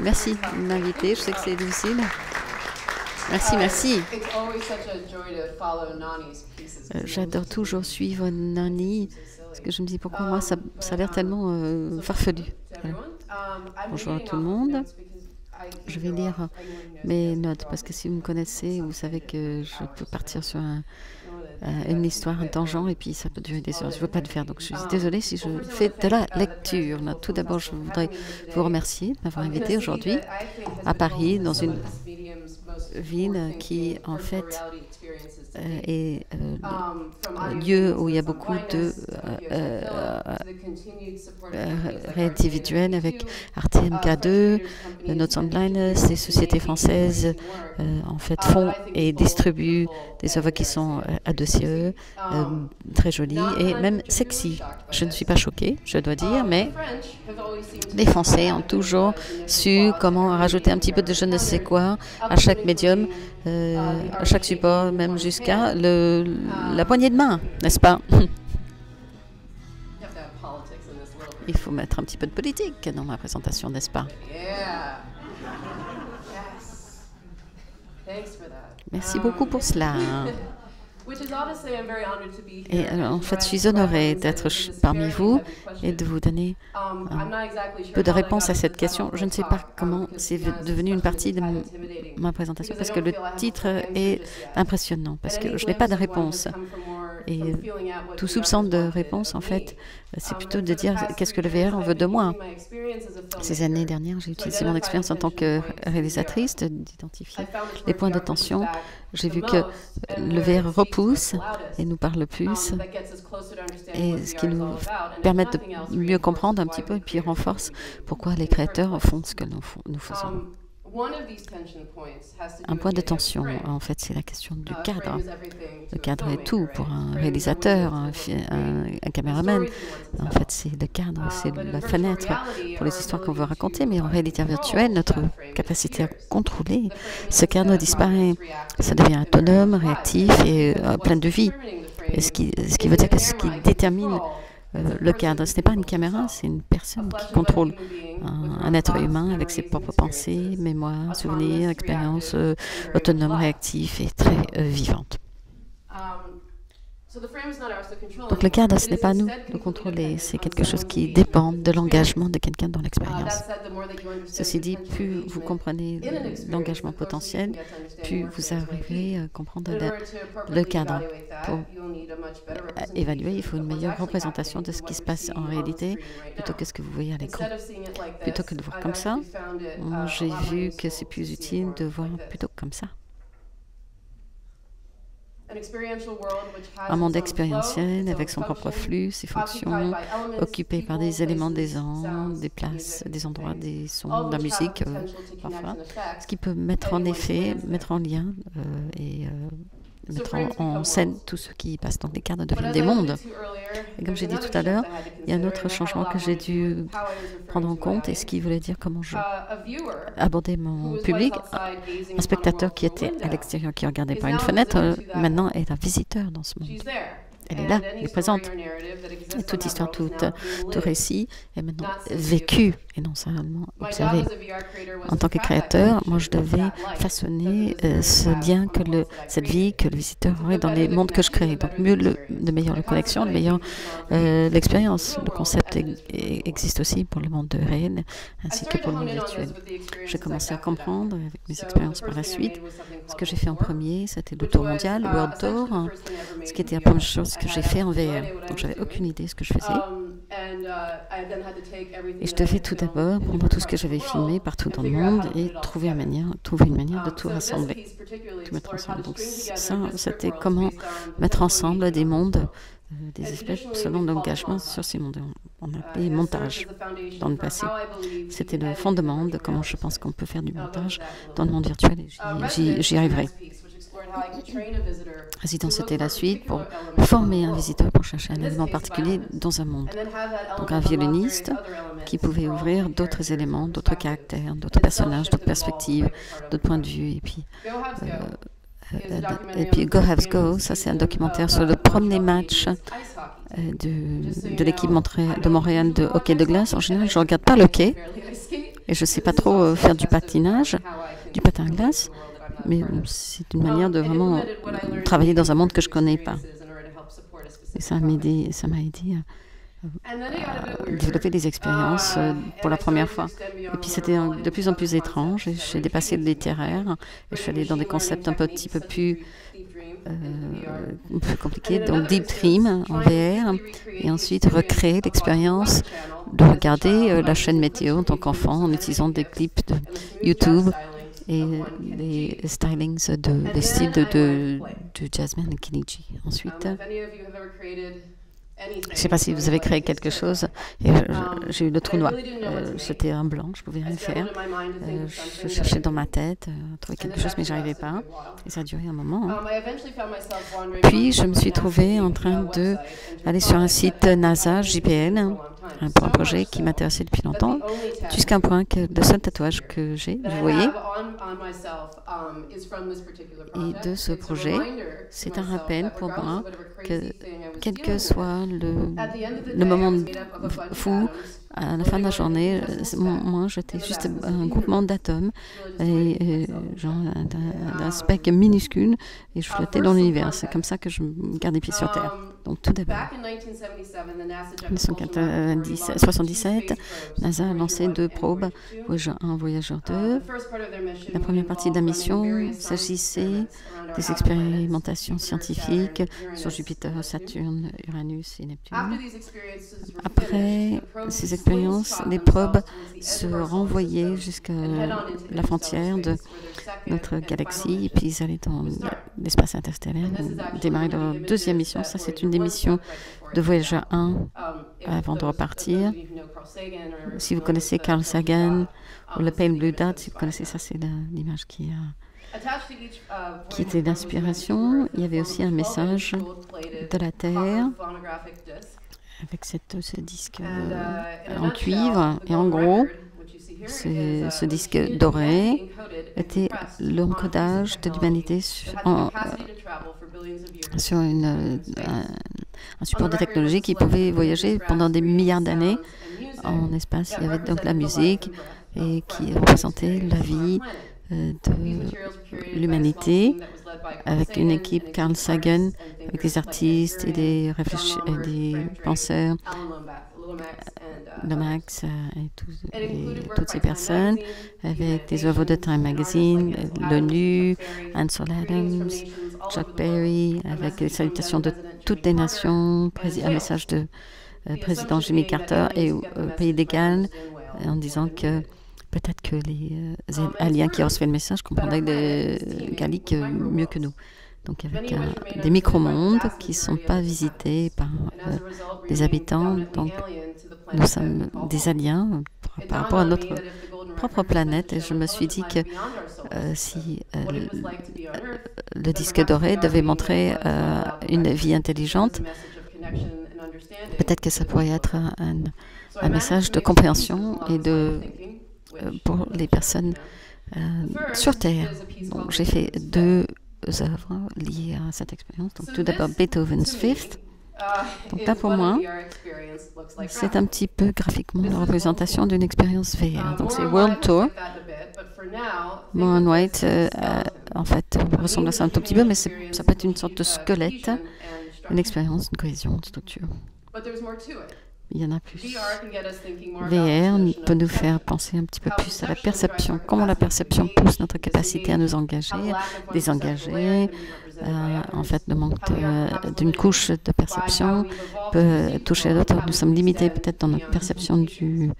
Merci de m'inviter. Je sais que c'est difficile. Merci, merci. J'adore toujours suivre Nani, parce que je me dis pourquoi moi ça a l'air tellement farfelu. Voilà. Bonjour à tout le monde. Je vais lire mes notes, parce que si vous me connaissez, vous savez que je peux partir sur une histoire, un tangent, et puis ça peut durer des heures. Je ne veux pas le faire, donc je suis désolée si je fais de la lecture. Tout d'abord, je voudrais vous remercier de m'avoir invité aujourd'hui à Paris, dans une ville qui, en fait, est lieu où il y a beaucoup de réalité virtuelle avec Arte MK2, Notes Online. Ces sociétés françaises en fait font et distribuent des œuvres qui sont à dossier très jolies et même sexy. Je ne suis pas choquée, je dois dire, mais les Français ont toujours su comment rajouter un petit peu de je ne sais quoi à chaque médium, à chaque support, même jusqu'à la poignée de main, n'est-ce pas? Il faut mettre un petit peu de politique dans ma présentation, n'est-ce pas? Merci beaucoup pour cela. Et alors, en fait, je suis honorée d'être parmi vous et de vous donner un peu de réponse à cette question. Je ne sais pas comment c'est devenu une partie de ma présentation, parce que le titre est impressionnant, parce que je n'ai pas de réponse. Et tout soupçon de réponse, en fait, c'est plutôt de dire qu'est-ce que le VR en veut de moi. Ces années dernières, j'ai utilisé mon expérience en tant que réalisatrice d'identifier les points de tension. J'ai vu que le VR repousse et nous parle plus, et ce qui nous permet de mieux comprendre un petit peu et puis renforce pourquoi les créateurs font ce que nous faisons. Un point de tension, en fait, c'est la question du cadre. Le cadre est tout pour un réalisateur, un caméraman. En fait, c'est le cadre, c'est la fenêtre pour les histoires qu'on veut raconter. Mais en réalité virtuelle, notre capacité à contrôler ce cadre disparaît. Ça devient autonome, réactif et plein de vie. Et ce qui veut dire que ce qui détermine le cadre, ce n'est pas une caméra, c'est une personne qui contrôle un être humain avec ses propres pensées, mémoires, souvenirs, expériences autonomes, réactifs et très vivantes. Donc le cadre, ce n'est pas à nous de contrôler, c'est quelque chose qui dépend de l'engagement de quelqu'un dans l'expérience. Ceci dit, plus vous comprenez l'engagement potentiel, plus vous arriverez à comprendre le cadre. Pour évaluer, il faut une meilleure représentation de ce qui se passe en réalité, plutôt que ce que vous voyez à l'écran. Plutôt que de voir comme ça, j'ai vu que c'est plus utile de voir plutôt comme ça. Un monde expérientiel avec son propre flux, ses fonctions, occupé par des éléments des ondes, des places, des endroits, des sons, de la musique, parfois, ce qui peut mettre en effet, mettre en lien et mettre en scène tout ce qui y passe. Donc les cadres deviennent des mondes. Et comme j'ai dit tout à l'heure, il y a un autre changement que j'ai dû prendre en compte, et ce qui voulait dire comment je abordais mon public. Un spectateur qui était à l'extérieur, qui regardait par une fenêtre, maintenant est un visiteur dans ce monde. Elle est là, elle est présente. Et toute histoire, tout récit est maintenant vécu et non seulement observé. En tant que créateur, moi je devais façonner ce lien, cette vie que le visiteur aurait dans les mondes que je crée. Donc de meilleure la connexion, de meilleure l'expérience. Le concept existe aussi pour le monde réel ainsi que pour le monde virtuel. J'ai commencé à comprendre avec mes expériences par la suite. Ce que j'ai fait en premier, c'était le tour mondial, le World Tour, ce qui était la première chose que j'ai fait en VR. Donc j'avais aucune idée de ce que je faisais. Et je devais tout d'abord prendre tout ce que j'avais filmé partout dans le monde et trouver une manière de tout rassembler, tout mettre ensemble. Donc ça, c'était comment mettre ensemble des mondes, des espèces selon l'engagement sur ces mondes. On appelait montage dans le passé. C'était le fondement de comment je pense qu'on peut faire du montage dans le monde virtuel, et j'y arriverai. Résidence, c'était la suite pour former un visiteur pour chercher un élément particulier dans un monde. Donc un violoniste qui pouvait ouvrir d'autres éléments, d'autres caractères, d'autres personnages, d'autres perspectives, d'autres points de vue. Et puis Go Habs Go, ça c'est un documentaire sur le premier match de l'équipe de Montréal de hockey de glace. En général, je ne regarde pas le hockey. Et je ne sais pas trop faire du patinage, du patin à glace, mais c'est une manière de vraiment travailler dans un monde que je ne connais pas. Et ça m'a aidé à développer des expériences pour la première fois. Et puis c'était de plus en plus étrange. J'ai dépassé le littéraire et je suis allée dans des concepts un petit peu plus compliqués, donc Deep Dream en VR, et ensuite recréer l'expérience de regarder la chaîne météo en tant qu'enfant en utilisant des clips de YouTube et des stylings, des styles de Jasmine et Kenichi. Ensuite, je ne sais pas si vous avez créé quelque chose. J'ai eu le trou noir. C'était un blanc, je ne pouvais rien faire. Je cherchais dans ma tête, trouver quelque chose, mais je n'arrivais pas. Et ça a duré un moment. Puis, je me suis trouvée en train d'aller sur un site NASA, JPL, un projet qui m'intéressait depuis longtemps, jusqu'à un point que le seul tatouage que j'ai, vous voyez, et de ce projet, c'est un rappel pour moi que quel que soit le moment fou, à la fin de la journée, moi j'étais juste un groupement d'atomes, genre d'un speck minuscule, et je flottais dans l'univers. C'est comme ça que je me garde les pieds sur Terre. Donc tout d'abord, en 1977, NASA a lancé 2 probes, Voyager 1, Voyager 2. La première partie de la mission s'agissait des expérimentations scientifiques sur Jupiter, Saturne, Uranus et Neptune. Après ces expériences, les probes se renvoyaient jusqu'à la frontière de notre galaxie, et puis ils allaient dans l'espace interstellaire, démarrer leur deuxième mission. Ça, c'est une des missions de Voyager 1 avant de repartir. Si vous connaissez Carl Sagan ou le Pale Blue Dot, si vous connaissez ça, c'est l'image qui était d'inspiration. Il y avait aussi un message de la Terre avec ce disque en cuivre. Et en gros, ce disque doré était l'encodage de l'humanité sur un support de technologie qui pouvait voyager pendant des milliards d'années en espace. Il y avait donc la musique et qui représentait la vie de l'humanité, avec une équipe Carl Sagan, avec des artistes et des penseurs, Lomax et toutes ces personnes, avec des œuvres de Time Magazine, l'ONU, Ansel Adams, Chuck Berry, avec les salutations de toutes les nations, un message de président Jimmy Carter et au pays des Galles, en disant que peut-être que les aliens qui recevaient le message comprendraient les Galliques mieux que nous. Donc avec des micro-mondes qui ne sont pas visités par les habitants. Donc nous sommes des aliens par rapport à notre propre planète. Et je me suis dit que si le disque doré devait montrer une vie intelligente, peut-être que ça pourrait être un message de compréhension et pour les personnes sur Terre. Donc, j'ai fait 2 œuvres liées à cette expérience. Donc, tout d'abord, Beethoven's Fifth. Donc là, pour moi, c'est un petit peu graphiquement la représentation d'une expérience VR. Donc, c'est World Tour. Mohan White, en fait, ressemble à ça un tout petit peu, mais ça peut être une sorte de squelette, une expérience, une cohésion, une structure. Il y en a plus. VR peut nous faire penser un petit peu plus à la perception, comment la perception pousse notre capacité à nous engager, désengager. En fait, le manque d'une couche de perception peut toucher l'autre. Nous sommes limités peut-être dans notre perception du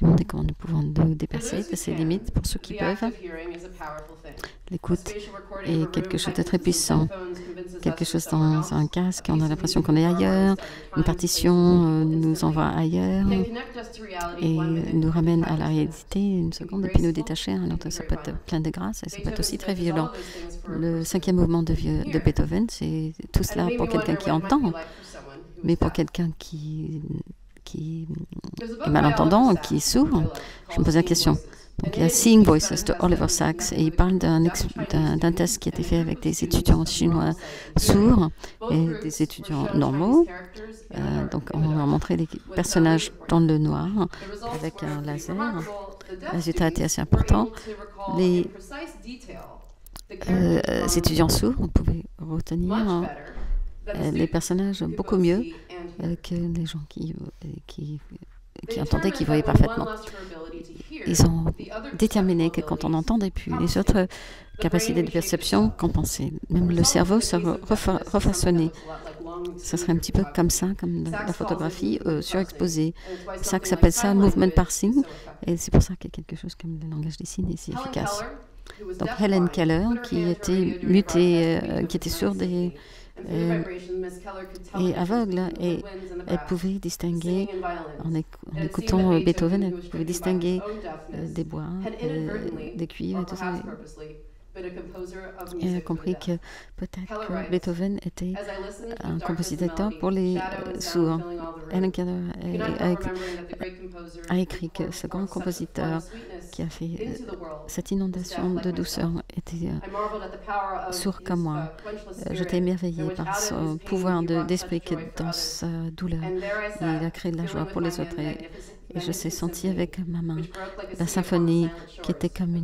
monde et comment nous pouvons nous dépasser de ces limites pour ceux qui peuvent. L'écoute est quelque chose de très puissant. Quelque chose dans un casque, on a l'impression qu'on est ailleurs. Une partition nous envoie ailleurs et nous ramène à la réalité une seconde et puis nous détacher. Alors, ça peut être plein de grâce et ça peut être aussi très violent. Le 5e mouvement de Beethoven, c'est tout cela pour quelqu'un qui entend, mais pour quelqu'un qui est malentendant, qui est sourd. Je me pose la question. Donc, il y a Seeing Voices de Oliver Sacks et il parle d'un test qui a été fait avec des étudiants chinois sourds et des étudiants normaux. Donc, on a montré des personnages dans le noir avec un laser résultat était assez important. Les étudiants sourds, on pouvait retenir les personnages beaucoup mieux que les gens qui entendaient, qui voyaient parfaitement. Ils ont déterminé que quand on n'entendait plus les autres capacités de perception, compensaient. Même le cerveau se refaçonnait. Ça serait un petit peu comme ça, comme la photographie surexposée. C'est ça que s'appelle ça movement parsing. Et c'est pour ça qu'il y a quelque chose comme le langage des signes est si efficace. Donc Helen Keller, qui était mutée, qui était sourde et aveugle, et elle pouvait distinguer, en écoutant Beethoven, elle pouvait distinguer des bois, des cuivres et tout ça. Et elle a compris que peut-être que Beethoven était un compositeur pour les sourds. Helen Keller a écrit que ce grand compositeur qui a fait cette inondation de douceur était sourd comme moi. J'étais émerveillée par son pouvoir d'esprit que dans sa douleur, il a créé de la joie pour les autres. Et je sais sentir avec ma main la symphonie qui était comme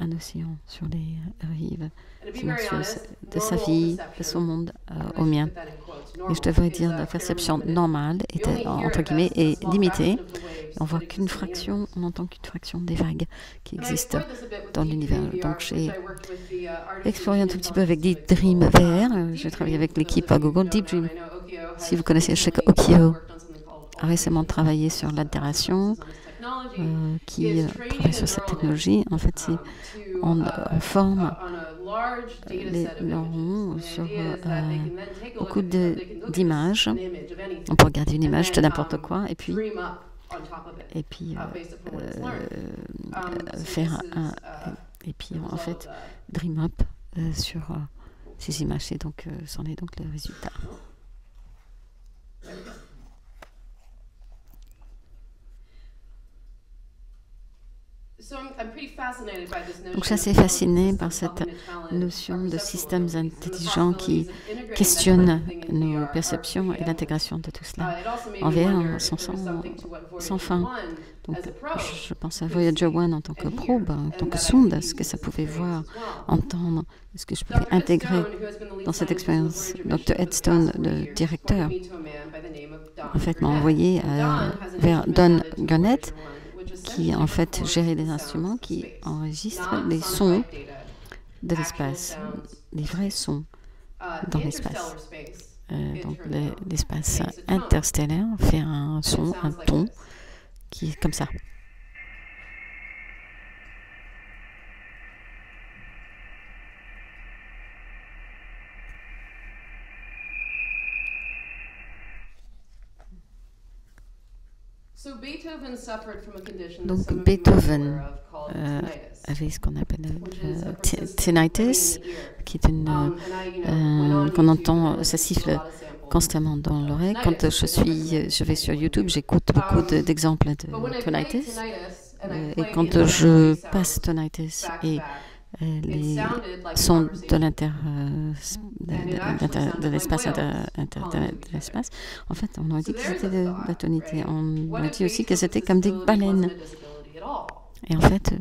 un océan sur les rives silencieuses de sa vie, de son monde au mien. Et je devrais dire la perception normale, entre guillemets, est limitée. On voit qu'une fraction, on n'entend qu'une fraction des vagues qui existent dans l'univers. Donc j'ai exploré un tout petit peu avec Deep Dream VR. J'ai travaillé avec l'équipe à Google Deep Dream. Si vous connaissez, je sais que Okio a récemment travaillé sur l'altération, qui travaille sur cette technologie. En fait, on forme les neurones sur beaucoup d'images. On peut regarder une image de n'importe quoi et puis faire et puis en fait dream up sur ces images. Et donc, c'en est donc le résultat. Donc, je suis assez fascinée par cette notion de systèmes intelligents qui questionnent nos perceptions et l'intégration de tout cela en VR sans fin. Donc, je pense à Voyager 1 en tant que probe, en tant que sonde, ce que ça pouvait voir, entendre, ce que je pouvais intégrer dans cette expérience. Dr. Headstone, le directeur, en fait, m'a envoyé vers Don Gurnett, qui en fait gérait des instruments qui enregistrent les sons de l'espace, les vrais sons dans l'espace. Donc l'espace interstellaire fait un son, un ton qui est comme ça. Donc Beethoven avait ce qu'on appelle tinnitus, qui est qu'on entend, ça siffle constamment dans l'oreille. Quand je vais sur YouTube, j'écoute beaucoup d'exemples de tinnitus. Et quand je passe tinnitus et les sons de l'espace, en fait, on a dit que c'était de la tonalité. On a dit aussi que c'était comme des baleines. Et en fait,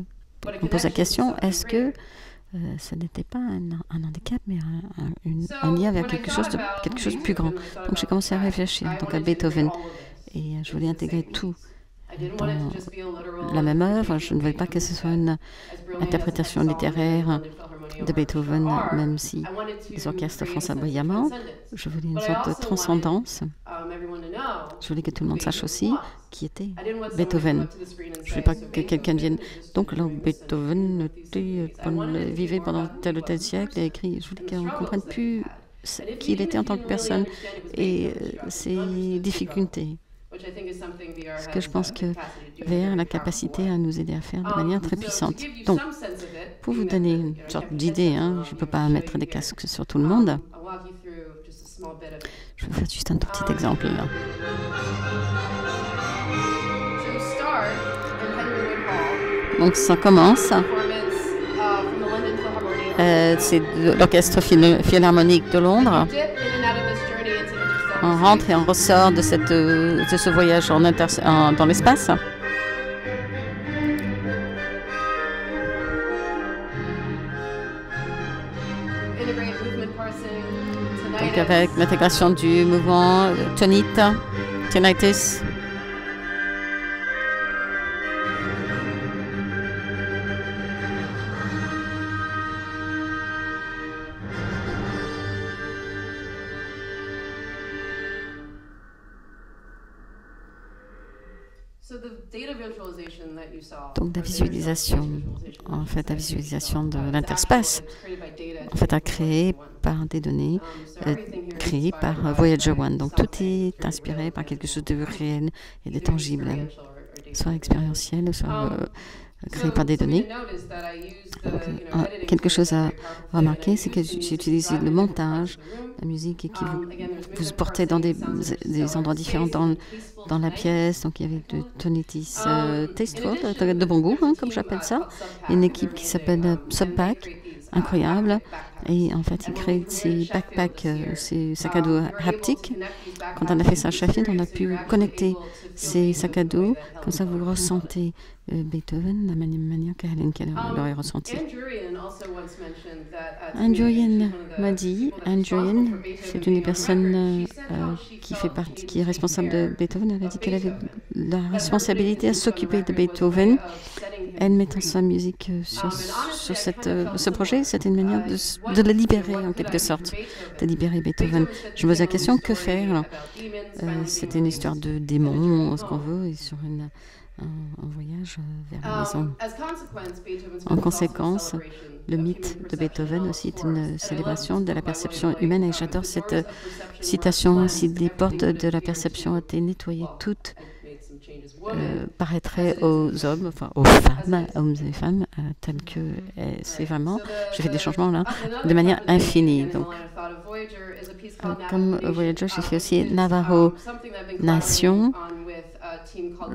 on pose la question, est-ce que ce n'était pas un handicap, mais un lien vers quelque chose de plus grand? Donc j'ai commencé à réfléchir donc à Beethoven. Et je voulais intégrer tout dans la même œuvre. Je ne voulais pas que ce soit une interprétation littéraire de Beethoven, même si les orchestres font ça brillamment. Je voulais une sorte de transcendance. Je voulais que tout le monde sache aussi qui était Beethoven. Je ne voulais pas que quelqu'un vienne. Donc là, Beethoven vivait pendant tel ou tel siècle et écrit. Je voulais qu'on ne comprenne plus qui il était en tant que personne et ses difficultés. Ce que je pense que VR a la capacité à nous aider à faire de manière très puissante. Donc, pour vous donner une sorte d'idée, je ne peux pas mettre des casques sur tout le monde. Je vais vous faire juste un tout petit exemple là. Donc, ça commence. C'est l'orchestre philharmonique de Londres. On rentre et on ressort de ce voyage dans l'espace. avec l'intégration du mouvement tinnitus. Donc la visualisation, en fait, la visualisation de l'interspace, en fait, a créé par des données créées par Voyager 1. Donc tout est inspiré par quelque chose de réel et de tangible, soit expérientiel, soit créé par des données. Donc, quelque chose à remarquer, c'est que j'ai utilisé le montage, la musique, et qui vous portait dans des endroits différents dans la pièce. Donc il y avait de Tonitis Tasteful, de bon goût, hein, comme j'appelle ça. Une équipe qui s'appelle Subpack, incroyable. Et en fait, ils créent ces backpacks, ces sacs à dos haptiques. Quand on a fait ça à Sheffield, on a pu connecter ces sacs à dos. Comme ça, vous ressentez Beethoven de la même manière qu'Helen Keller l'aurait ressenti. Andrew m'a dit, c'est une des personnes qui est responsable de Beethoven. Elle a dit qu'elle avait la responsabilité à s'occuper de Beethoven. Elle mettant sa musique sur ce projet, c'était une manière de le libérer en quelque sorte, de libérer Beethoven. Je me pose la question, que faire? C'était une histoire de démons, ce qu'on veut, et sur un voyage vers la maison. En conséquence, le mythe de Beethoven aussi est une célébration de la perception humaine. Et j'adore cette citation: si les portes de la perception étaient nettoyées, toutes paraîtraient aux hommes, enfin aux femmes, hommes et femmes, telles que c'est vraiment. J'ai fait des changements là, de manière infinie. Donc, comme Voyager, j'ai fait aussi Navajo Nation.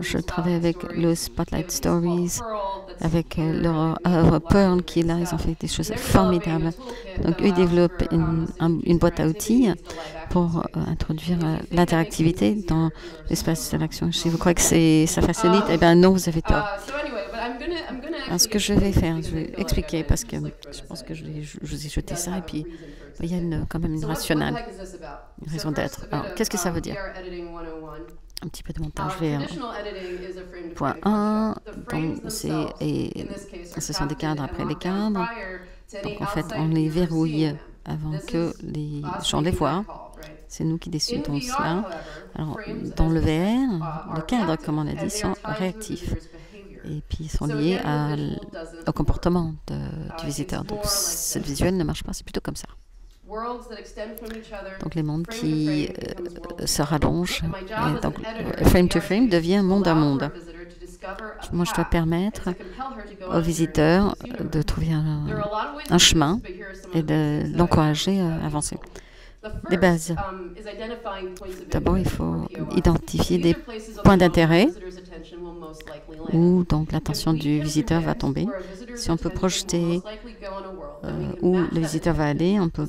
Je travaille avec le Spotlight Stories, avec leur œuvre Pearl qui est là. Ils ont fait des choses formidables. Donc, eux développent une boîte à outils pour introduire l'interactivité dans l'espace de l'action. Si vous croyez que ça facilite, eh bien non, vous avez tort. Alors, ce que je vais faire, je vais expliquer, parce que je pense que je vous ai jeté ça, et puis il y a quand même une rationale, une raison d'être. Alors, qu'est-ce que ça veut dire? Un petit peu de montage vers point 1, donc ce sont des cadres après les cadres. Donc en fait, on les verrouille avant que les gens les voient. C'est nous qui décidons cela. Alors, dans le VR, les cadres, comme on a dit, sont réactifs. Et puis, ils sont liés au comportement du visiteur. Donc, ce visuel ne marche pas, c'est plutôt comme ça. Donc, les mondes qui se rallongent. Et donc, frame to frame devient monde à monde. Moi, je dois permettre aux visiteurs de trouver un chemin et de l'encourager à avancer. Des bases. D'abord, il faut identifier des points d'intérêt où donc l'attention du visiteur va tomber. Si on peut projeter où le visiteur va aller, on peut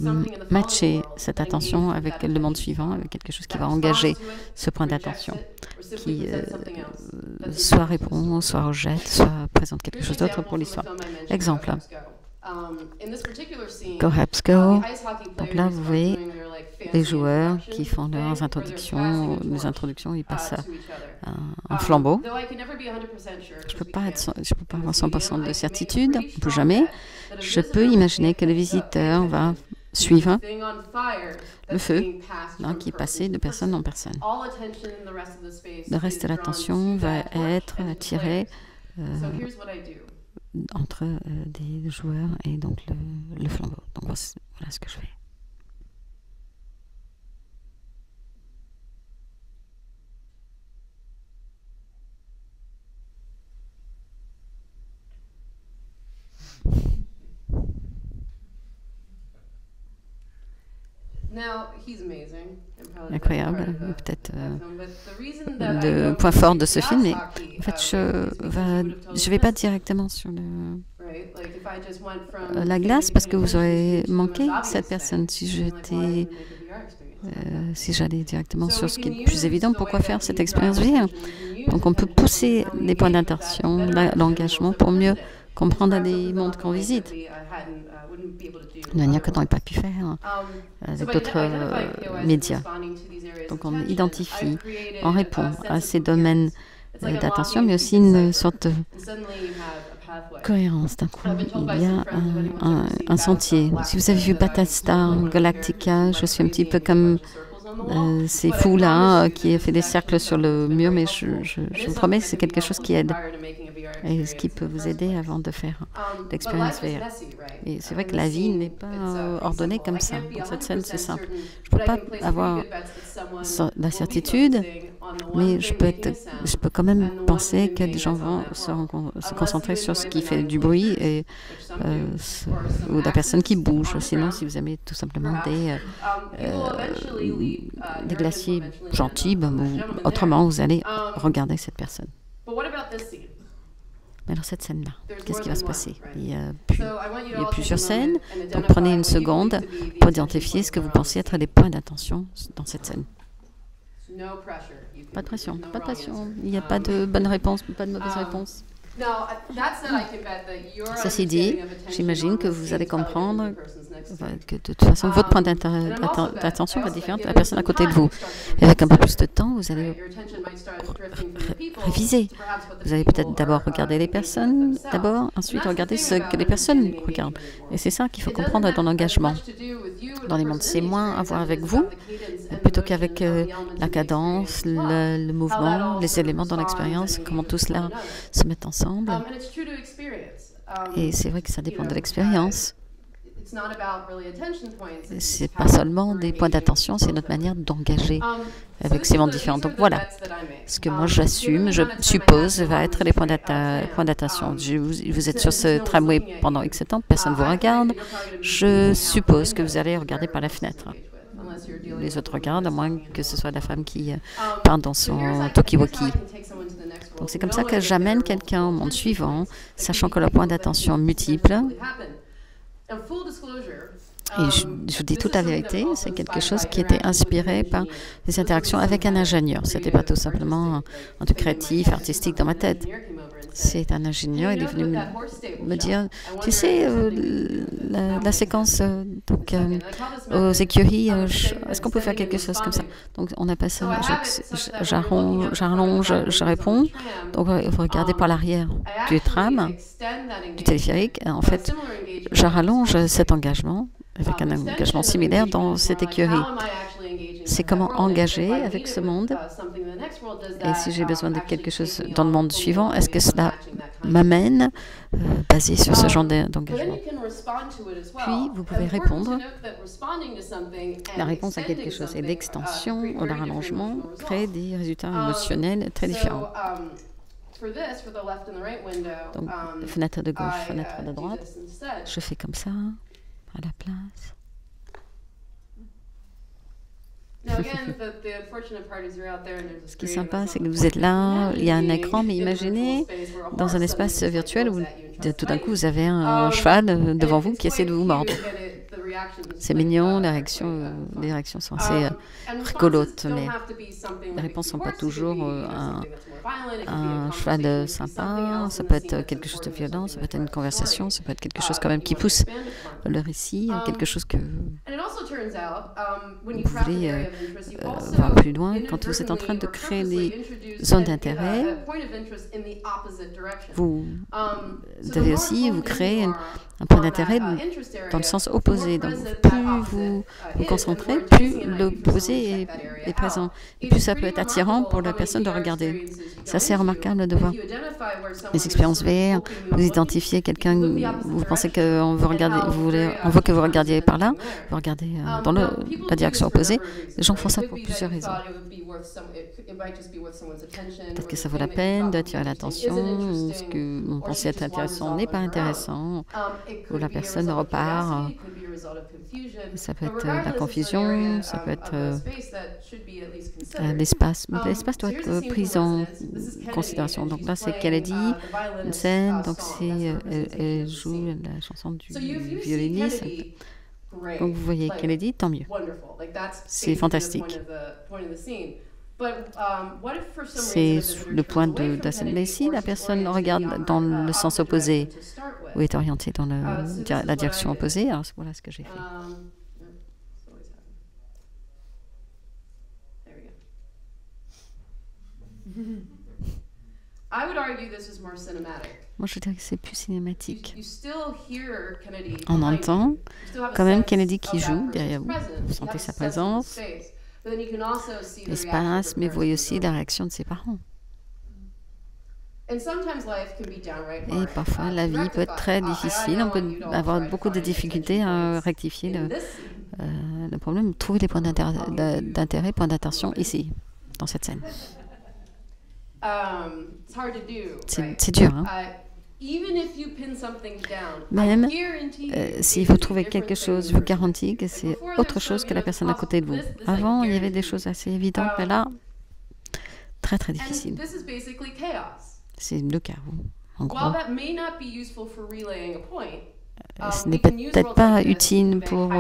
matcher cette attention avec le monde suivant, avec quelque chose qui va engager ce point d'attention, qui soit répond, soit rejette, soit présente quelque chose d'autre pour l'histoire. Exemple. Go Habs Go. Donc là, vous voyez les joueurs qui font leurs introductions. Les introductions, ils passent un flambeau. Je peux pas avoir 100% de certitude, on peut jamais. Je peux imaginer que le visiteur va suivre le feu qui est passé de personne en personne. Le reste de l'attention va être attiré entre des joueurs et donc le flambeau. Donc voilà ce que je fais. Incroyable, peut-être le point fort de ce film, mais en fait je vais pas directement sur la glace parce que vous aurez manqué cette personne. Si j'allais directement sur ce qui est le plus évident, pourquoi faire cette expérience VR? Donc on peut pousser les points d'intention, l'engagement pour mieux comprendre les mondes qu'on visite, de manière que l'on n'ait pas pu faire avec d'autres médias. Donc on identifie, on répond à ces domaines d'attention, mais aussi une sorte de cohérence. D'un coup, il y a un sentier. Si vous avez vu Battlestar Galactica, je suis un petit peu comme ces fous-là qui fait des cercles sur le mur, mais je vous promets que c'est quelque chose qui aide. Et ce qui peut vous aider avant de faire l'expérience VR. Et c'est vrai que la vie n'est pas ordonnée comme ça. Dans cette scène, c'est simple. Je ne peux pas avoir la certitude, mais je peux quand même penser que des gens vont se concentrer sur ce qui fait du bruit ou la personne qui bouge. Sinon, si vous avez tout simplement des glaciers gentils, autrement, vous allez regarder cette personne. Mais alors cette scène-là, qu'est-ce qui va se passer? Il y a plusieurs scènes, donc prenez une seconde pour identifier ce que vous pensez être les points d'attention dans cette scène. Pas de pression, pas de pression. Il n'y a pas de bonne réponse, pas de mauvaise réponse. Ceci dit, j'imagine que vous allez comprendre que de toute façon, votre point d'attention va être différent de la personne à côté de vous. Et avec un peu plus de temps, vous allez réviser. Vous allez peut-être d'abord regarder les personnes, ensuite regarder ce que les personnes regardent. Et c'est ça qu'il faut comprendre dans l'engagement. Dans les mondes, c'est moins à voir avec vous, plutôt qu'avec la cadence, le mouvement, les éléments dans l'expérience, comment tout cela se met ensemble. Et c'est vrai que ça dépend de l'expérience. C'est pas seulement des points d'attention, c'est notre manière d'engager avec ces mondes différents. Donc voilà, ce que moi j'assume, je suppose, va être les points d'attention. Vous êtes sur ce tramway pendant X temps, personne ne vous regarde. Je suppose que vous allez regarder par la fenêtre. Les autres regardent, à moins que ce soit la femme qui parle dans son talkie-walkie. Donc c'est comme ça que j'amène quelqu'un au monde suivant, sachant que leur point d'attention multiple. Et je vous dis toute la vérité, c'est quelque chose qui était inspiré par des interactions avec un ingénieur. Ce n'était pas tout simplement un truc créatif, artistique dans ma tête. C'est un ingénieur, il est venu me dire, tu sais, la séquence aux écuries, est-ce qu'on peut faire quelque chose comme ça? Donc on appelle ça, j'allonge, je réponds. Donc vous regardez par l'arrière du tram, du téléphérique. En fait, je rallonge cet engagement avec un engagement similaire dans cette écurie. C'est comment engager avec ce monde. Et si j'ai besoin de quelque chose dans le monde suivant, est-ce que cela m'amène basé sur ce genre d'engagement? Puis, vous pouvez répondre. La réponse à quelque chose et l'extension ou le rallongement crée des résultats émotionnels très différents. Donc, fenêtre de gauche, fenêtre de droite. Je fais comme ça, à la place. Ce qui est sympa, c'est que vous êtes là, il y a un écran, mais imaginez dans un espace virtuel où tout d'un coup vous avez un cheval devant vous qui essaie de vous mordre. C'est mignon, les réactions sont assez rigolotes, mais les réponses ne sont pas toujours un cheval sympa, ça peut être quelque chose de violent, ça peut être une conversation, ça peut être quelque chose quand même qui pousse le récit, quelque chose que vous voulez voir plus loin. Quand vous êtes en train de créer des zones d'intérêt, vous devez aussi vous créer un point d'intérêt dans le sens opposé. Donc, plus vous vous concentrez, plus l'opposé est présent. Et plus ça peut être attirant pour la personne de regarder. C'est assez remarquable de voir les expériences VR. Vous identifiez quelqu'un, vous pensez qu'on veut regarder, on veut que vous regardiez par là, vous regardez dans la direction opposée. Les gens font ça pour plusieurs raisons. Peut-être que ça vaut la peine d'attirer l'attention, ou ce que vous pensez être intéressant n'est pas intéressant, ou la personne repart. Ça peut être la confusion, ça peut être l'espace. Mais l'espace doit être pris en considération. Donc là, c'est Kennedy, une scène, donc elle joue la chanson du violoniste. Donc vous voyez Kennedy, tant mieux. C'est fantastique. C'est le point d'assembler. Si la personne regarde dans le sens opposé ou est orientée dans la direction opposée, alors voilà ce que j'ai fait. Moi, je dirais que c'est plus cinématique. On entend quand même Kennedy qui joue derrière vous. Vous sentez sa présence, l'espace, mais vous voyez aussi la réaction de ses parents. Et parfois, la vie peut être très difficile. On peut avoir beaucoup de difficultés à rectifier le problème, trouver les points d'intérêt, points d'attention ici, dans cette scène. C'est dur, hein? Même si vous trouvez quelque chose, je vous garantis que c'est autre chose que la personne à côté de vous. Avant, il y avait des choses assez évidentes, mais là, très très difficile. C'est le chaos, en gros. Ce n'est peut-être pas utile pour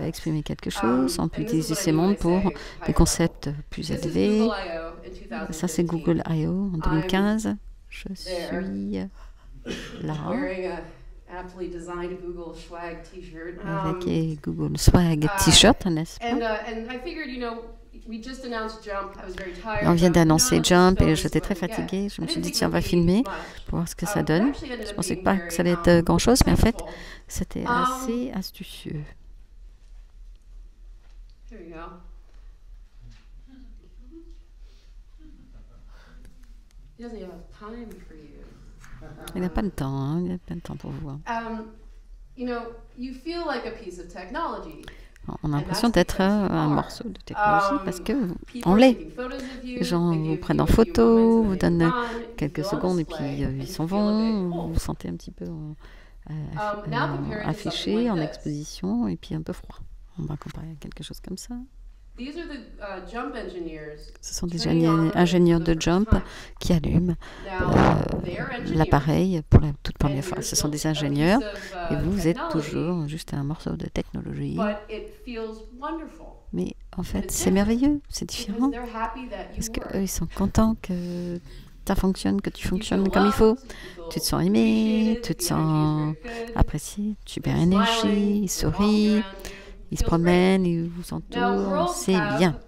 exprimer quelque chose. On peut utiliser ces mondes pour des concepts plus élevés. Ça, c'est Google I.O. en 2015. Je suis là avec un Google Swag T-shirt, n'est-ce pas? On vient d'annoncer Jump et j'étais très fatiguée. Je me suis dit, tiens, on va filmer pour voir ce que ça donne. Je ne pensais pas que ça allait être grand-chose, mais en fait, c'était assez astucieux. Il n'a pas de temps, hein? Il n'a pas de temps pour vous. On a l'impression d'être un morceau de technologie parce qu'on l'est. Les gens vous prennent en photo, vous donnent quelques secondes et puis ils s'en vont. Vous vous sentez un petit peu affiché, en exposition et puis un peu froid. On va comparer à quelque chose comme ça. Ce sont des ingénieurs de Jump qui allument l'appareil pour la toute première fois. Ce sont des ingénieurs et vous êtes toujours juste un morceau de technologie. Mais en fait, c'est merveilleux, c'est différent. Parce qu'eux, ils sont contents que ça fonctionne, que tu fonctionnes comme il faut. Tu te sens aimé, tu te sens apprécié, super énergie, ils sourient. Ils se promènent, ils vous entourent, c'est bien.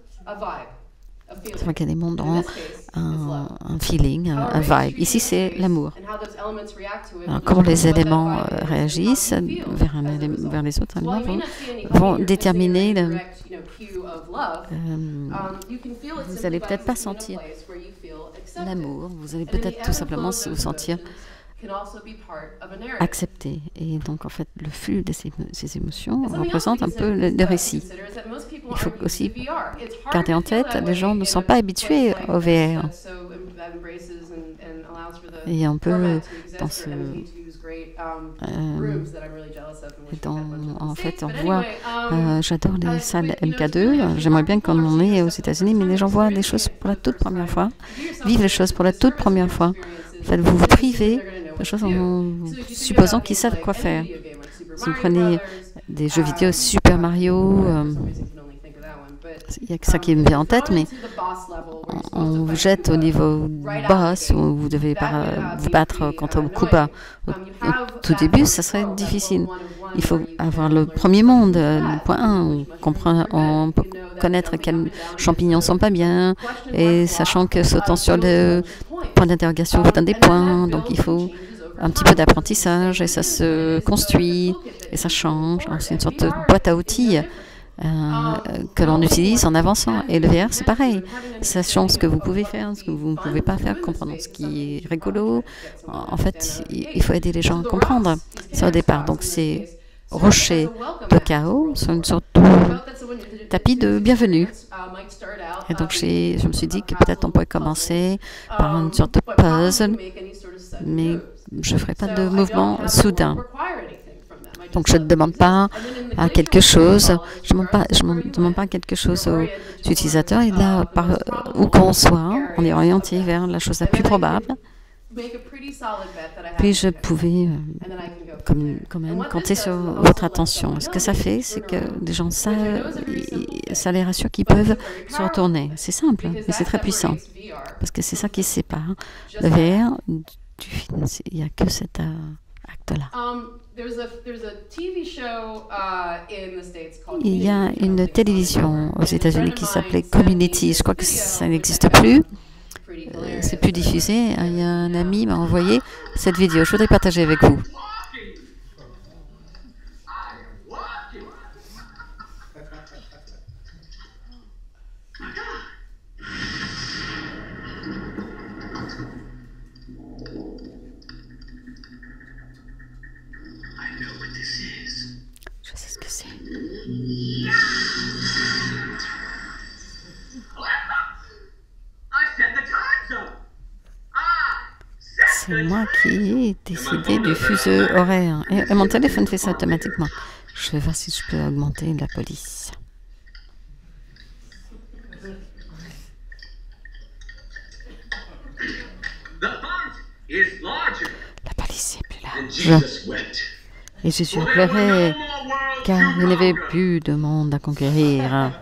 C'est vrai qu'il y a des mondes ont un feeling, un vibe. Ici, c'est l'amour. Comment les éléments réagissent vers les autres éléments vont déterminer vous n'allez peut-être pas sentir l'amour, vous allez peut-être tout simplement vous sentir accepter. Et donc, en fait, le flux de ces émotions représente un peu le récit. Il faut aussi garder en tête, les gens ne sont pas habitués au VR. Et on peut, en fait, on voit, j'adore les salles MK2, j'aimerais bien qu'on en ait aux États-Unis, mais les gens voient des choses pour la toute première fois, vivent les choses pour la toute première fois. En fait, vous vous privez de choses en supposant qu'ils savent quoi faire. Si vous prenez des jeux vidéo Super Mario, il y a que ça qui me vient en tête, mais on vous jette au niveau boss, où vous devez vous battre contre Koopa. Au tout début, ça serait difficile. Il faut avoir le premier monde, le point 1, on peut connaître quels champignons sont pas bien, et sachant que sautant sur le point d'interrogation vous donne des points, donc il faut un petit peu d'apprentissage, et ça se construit, et ça change. C'est une sorte de boîte à outils que l'on utilise en avançant. Et le VR, c'est pareil. Sachant ce que vous pouvez faire, ce que vous ne pouvez pas faire, comprenant ce qui est rigolo. En fait, il faut aider les gens à comprendre ça au départ. Donc, c'est rocher de chaos, c'est une sorte de tapis de bienvenue. Et donc, je me suis dit que peut-être on pourrait commencer par une sorte de puzzle, mais je ne ferai pas de mouvement soudain. Donc, je ne demande pas à quelque chose, je ne demande pas quelque chose aux utilisateurs. Et là, où qu'on soit, on est orienté vers la chose la plus probable. Puis je pouvais quand même compter sur votre attention. Ce que ça fait, c'est que les gens, ça les rassure qu'ils peuvent se retourner. C'est simple, mais c'est très puissant. Parce que c'est ça qui sépare le VR du film. Il n'y a que cet acte-là. Il y a une télévision aux États-Unis qui s'appelait Community. Je crois que ça n'existe plus. C'est plus diffusé. Il y a un ami m'a envoyé cette vidéo. Je voudrais partager avec vous. Je sais ce que c'est. C'est moi qui ai décidé du fuseau horaire. Et mon téléphone fait ça automatiquement. Je vais voir si je peux augmenter la police. La police est plus large. Et Jésus a pleuré, car il n'y avait plus de monde à conquérir.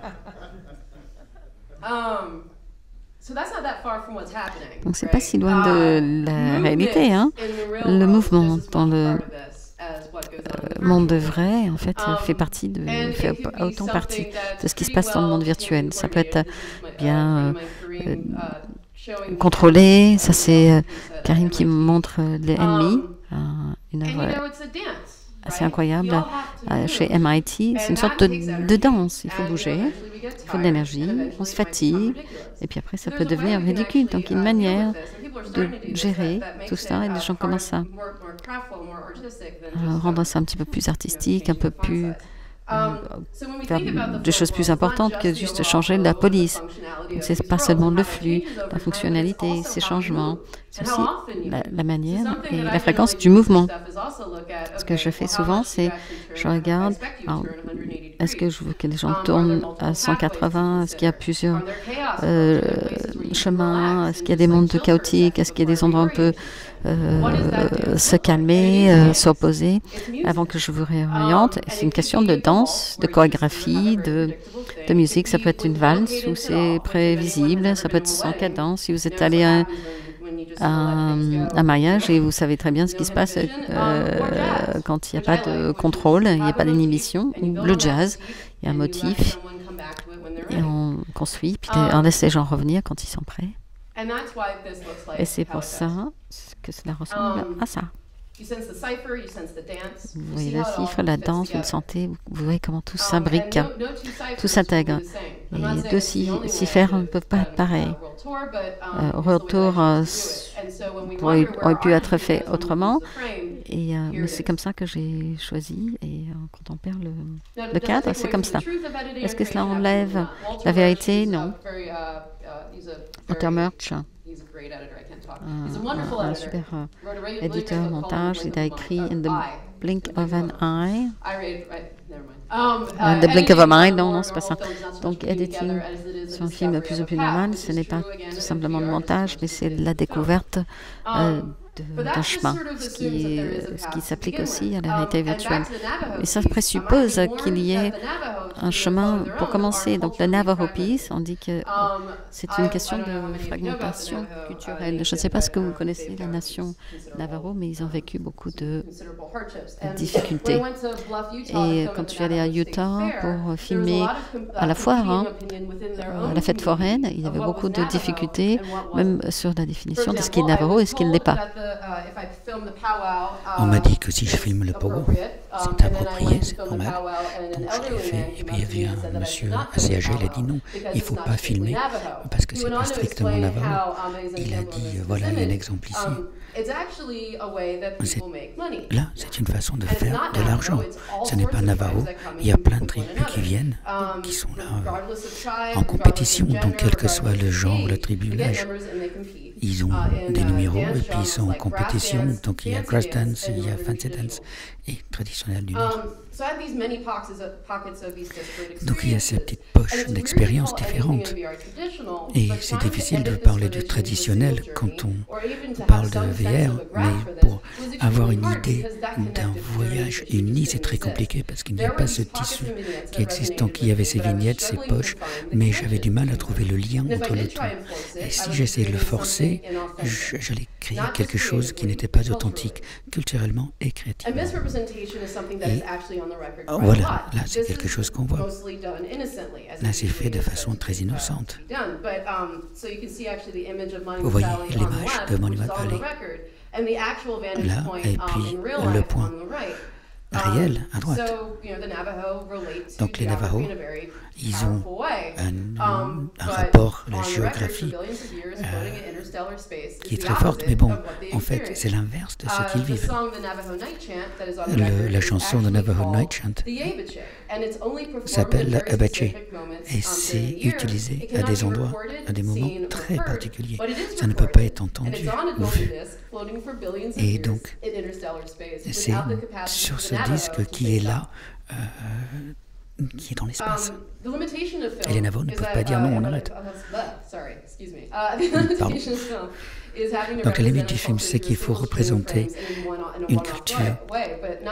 Donc c'est pas si loin de la réalité, hein. Le mouvement dans le monde vrai, en fait, fait autant partie de ce qui se passe dans le monde virtuel. Ça peut être bien contrôlé. Ça, c'est Karim qui montre les ennemis, une œuvre assez incroyable chez MIT. C'est une sorte de danse. Il faut bouger, il faut de l'énergie, on se fatigue, et puis après ça peut devenir ridicule. Donc une manière de gérer tout ça, et les gens commencent à rendre ça un petit peu plus artistique, un peu plus faire des choses plus importantes que juste changer la police. C'est pas seulement le flux, la fonctionnalité, ces changements, c'est aussi la manière et la fréquence du mouvement. Ce que je fais souvent, c'est je regarde, est-ce que je veux que les gens tournent à 180, est-ce qu'il y a plusieurs chemins, est-ce qu'il y a des mondes chaotiques, est-ce qu'il y a des endroits un peu se calmer, s'opposer avant que je vous réoriente. C'est une question de danse, de chorégraphie, de musique. Ça peut être une valse où c'est prévisible, ça peut être sans cadence. Si vous êtes allé à un mariage et vous savez très bien ce qui se passe quand il n'y a pas de contrôle, il n'y a pas d'inhibition. Le jazz, il y a un motif et on construit, puis on laisse les gens revenir quand ils sont prêts. Et c'est pour ça que cela ressemble à ça. Vous voyez le chiffre, la danse, vous le sentez, vous voyez comment tout s'imbrique, tout s'intègre. Et deux cifères ne peuvent pas être pareils. World Tour aurait pu être fait autrement, mais c'est comme ça que j'ai choisi. Et quand on perd le cadre, c'est comme ça. Est-ce que cela enlève la vérité? Non. Walter Murch, un super éditeur montage, il a écrit In the Blink of an Eye. The Blink of an Eye, non, c'est pas ça. Donc, editing sur un film plus ou plus normal, ce n'est pas tout simplement le montage, mais c'est la découverte d'un chemin, ce qui s'applique aussi à la réalité virtuelle. Et ça présuppose qu'il y ait un chemin pour commencer. Donc le Navajo Peace, on dit que c'est une question de fragmentation culturelle. Je ne sais pas ce que vous connaissez la nation Navajo, mais ils ont vécu beaucoup de difficultés. Et quand tu allais à Utah pour filmer à la foire, à la fête foraine, il y avait beaucoup de difficultés, même sur la définition de ce qui est Navajo et ce qui ne l'est pas. On m'a dit que si je filme le powwow, c'est approprié, c'est normal. Donc je l'ai fait. Et puis il y avait un monsieur assez âgé, il a dit non, il ne faut pas filmer parce que c'est pas strictement Navajo. Il a dit voilà, il y a un exemple ici. Là, c'est une façon de faire de l'argent. Ce n'est pas Navajo. Il y a plein de tribus qui viennent, qui sont là en compétition. Donc quel que soit le genre, la tribu, l'âge, ils ont des numéros et puis ils sont en compétition. Donc il y a grass dance, il y a fancy dance et traditionnel du Nord. Donc il y a ces petites poches d'expériences différentes. Et c'est difficile de parler du traditionnel quand on parle de VR, mais pour avoir une idée d'un voyage uni, c'est très compliqué parce qu'il n'y a pas ce tissu qui existe. Donc il y avait ces vignettes, ces poches, mais j'avais du mal à trouver le lien entre le tout. Et si j'essayais de le forcer, j'allais créer quelque chose qui n'était pas authentique, culturellement et créativement. Et voilà, là c'est quelque chose qu'on voit. Là c'est fait de façon très innocente. Vous voyez l'image de Monument Valley. Là, et puis le point réel à droite. Donc les Navajos, ils ont un rapport à la géographie qui est très forte, mais bon, en fait, c'est l'inverse de ce qu'ils vivent. La chanson de Navajo Night Chant s'appelle Abache, et c'est utilisé à des endroits, à des moments très particuliers. Ça ne peut pas être entendu ou vu. Et donc, c'est sur ce disque qui est là, qui est dans l'espace. Et les Navajos ne peuvent pas dire non, on arrête. Pardon. Donc la limite du film, c'est qu'il faut représenter une culture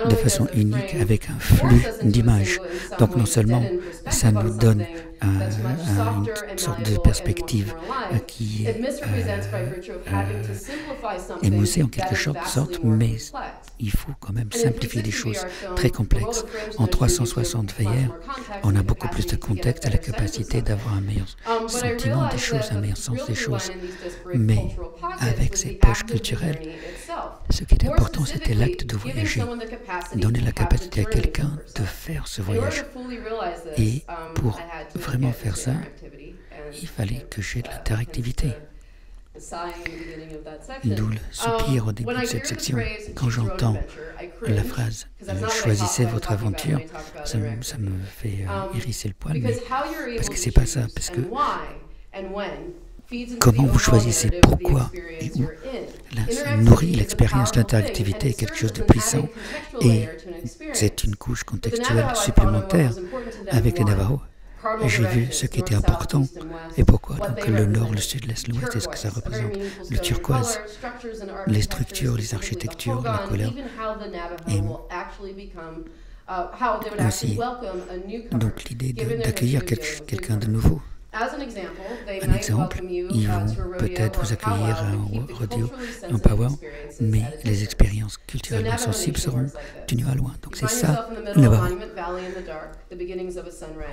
de façon unique avec un flux d'images. Donc non seulement ça nous donne une sorte de perspective qui est émoussée en quelque sorte, mais il faut quand même simplifier des choses très complexes. En 360 VR, on a beaucoup plus de contexte et la capacité d'avoir un meilleur sentiment des choses, un meilleur sens des choses. Mais avec ces poches culturelles, ce qui était important, c'était l'acte de voyager, donner la capacité à quelqu'un de faire ce voyage. Et pour vraiment faire ça, il fallait que j'ai de l'interactivité. D'où le soupir au début de cette section. Quand j'entends la phrase « Choisissez votre aventure », ça me fait hérisser le poil, mais parce que c'est pas ça, parce que comment vous choisissez pourquoi et où, là, ça nourrit l'expérience d'interactivité, quelque chose de puissant, et c'est une couche contextuelle supplémentaire avec les Navajos. J'ai vu ce qui était important et pourquoi. Donc le nord, le sud, l'est, l'ouest, c'est ce que ça représente. Le turquoise, les structures, les architectures, la couleur. Et aussi, donc l'idée d'accueillir quelqu'un de nouveau. Un exemple, ils vont peut-être vous accueillir en rodeo, en power, mais les expériences culturellement sensibles seront tenues à loin. Donc c'est ça, là-bas.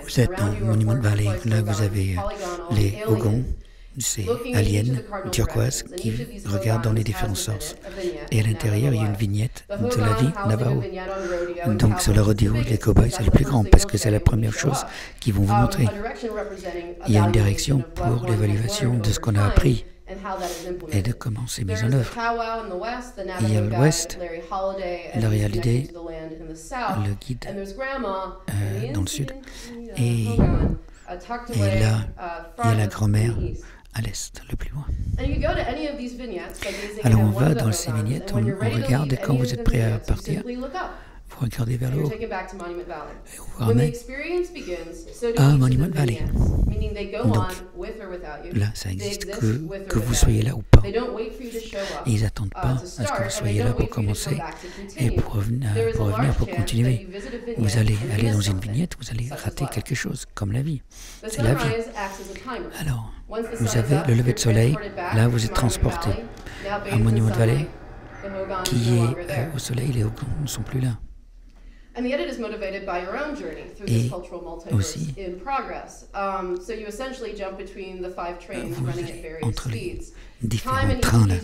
Vous êtes dans Monument Valley, là vous avez les Ogons, ces aliens turquoises qui regardent dans les différentes sources. Et à l'intérieur, il y a une vignette de la vie Navajo. Donc sur le rodeo, les cow-boys, c'est le plus grand parce que c'est la première chose qu'ils vont vous montrer. Il y a une direction pour l'évaluation de ce qu'on a appris et de comment c'est mis en œuvre. Il y a l'Ouest, Larry Holiday, le guide dans le Sud, et là, il y a la grand-mère à l'est, le plus loin. Alors on va dans ces vignettes, on regarde, et quand vous êtes prêt à partir, vous regardez vers le haut et on vous ramène à Monument Valley. Donc là, ça existe que vous soyez là ou pas. Et ils n'attendent pas à ce que vous soyez là pour commencer et pour revenir pour continuer. Vous allez aller dans une vignette, vous allez rater quelque chose, comme la vie. C'est la vie. Alors, vous avez le lever de soleil, là vous êtes transporté à Monument Valley, qui est au soleil, les Ogons ne sont plus là. Et aussi, vous allez entre les différents trains là.